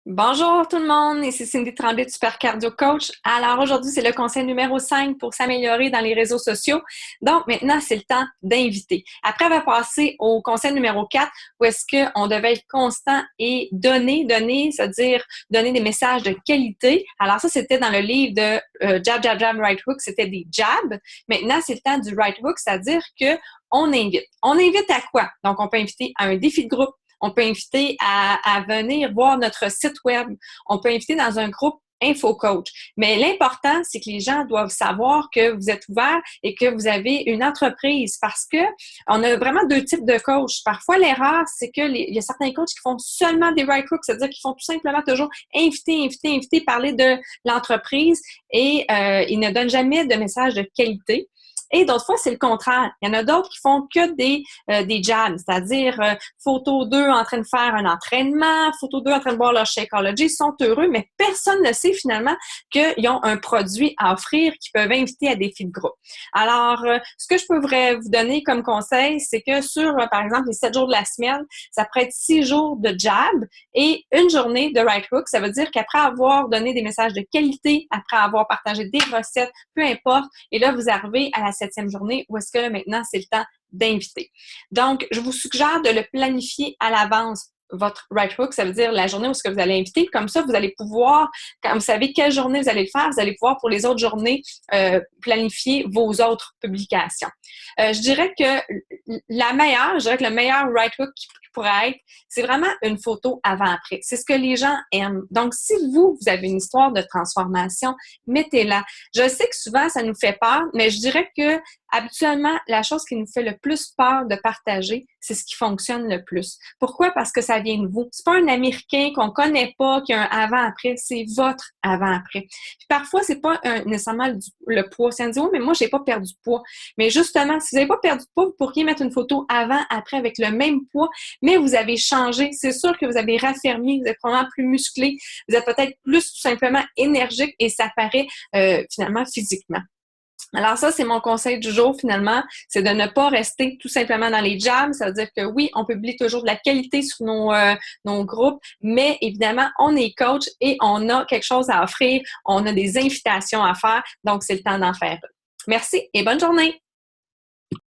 Bonjour tout le monde, ici Cindy Tremblay, Super Cardio Coach. Alors aujourd'hui, c'est le conseil numéro 5 pour s'améliorer dans les réseaux sociaux. Donc maintenant, c'est le temps d'inviter. Après avoir passé au conseil numéro 4, où est-ce qu'on devait être constant et donner, c'est-à-dire donner des messages de qualité. Alors ça, c'était dans le livre de Jab, Jab, Jab, Right Hook, c'était des jabs. Maintenant, c'est le temps du Right Hook, c'est-à-dire que on invite. On invite à quoi? Donc, on peut inviter à un défi de groupe. On peut inviter à venir voir notre site web. On peut inviter dans un groupe InfoCoach. Mais l'important, c'est que les gens doivent savoir que vous êtes ouvert et que vous avez une entreprise parce que on a vraiment deux types de coachs. Parfois, l'erreur, c'est que il y a certains coachs qui font seulement des right hooks, c'est-à-dire qu'ils font tout simplement toujours inviter, parler de l'entreprise et ils ne donnent jamais de message de qualité. Et d'autres fois, c'est le contraire. Il y en a d'autres qui font que des jabs, c'est-à-dire photo d'eux en train de faire un entraînement, photo d'eux en train de boire leur Shakeology, ils sont heureux, mais personne ne sait finalement qu'ils ont un produit à offrir qu'ils peuvent inviter à des filles de groupe. Alors, ce que je pourrais vous donner comme conseil, c'est que sur, par exemple, les 7 jours de la semaine, ça pourrait être 6 jours de jab et une journée de right hook. Ça veut dire qu'après avoir donné des messages de qualité, après avoir partagé des recettes, peu importe, et là, vous arrivez à la 7e journée où est-ce que là, maintenant, c'est le temps d'inviter. Donc, je vous suggère de le planifier à l'avance. Votre right hook, ça veut dire la journée où est-ce que vous allez inviter. Comme ça, vous allez pouvoir, quand vous savez quelle journée vous allez le faire, vous allez pouvoir pour les autres journées planifier vos autres publications. Je dirais que le meilleur right hook qui pourrait être, c'est vraiment une photo avant-après. C'est ce que les gens aiment. Donc, si vous avez une histoire de transformation, mettez-la. Je sais que souvent, ça nous fait peur, mais je dirais que habituellement, la chose qui nous fait le plus peur de partager, c'est ce qui fonctionne le plus. Pourquoi? Parce que ça vient de vous. C'est pas un Américain qu'on connaît pas qui a un avant-après, c'est votre avant-après. Puis parfois, c'est pas nécessairement le poids. Si on dit, oh, mais moi, j'ai pas perdu de poids. Mais justement, si vous n'avez pas perdu de poids, vous pourriez mettre une photo avant-après avec le même poids, mais vous avez changé. C'est sûr que vous avez raffermi, vous êtes probablement plus musclé, vous êtes peut-être plus tout simplement énergique et ça paraît finalement physiquement. Alors ça, c'est mon conseil du jour finalement, c'est de ne pas rester tout simplement dans les jams. Ça veut dire que oui, on publie toujours de la qualité sur nos groupes, mais évidemment, on est coach et on a quelque chose à offrir, on a des invitations à faire, donc c'est le temps d'en faire. Merci et bonne journée!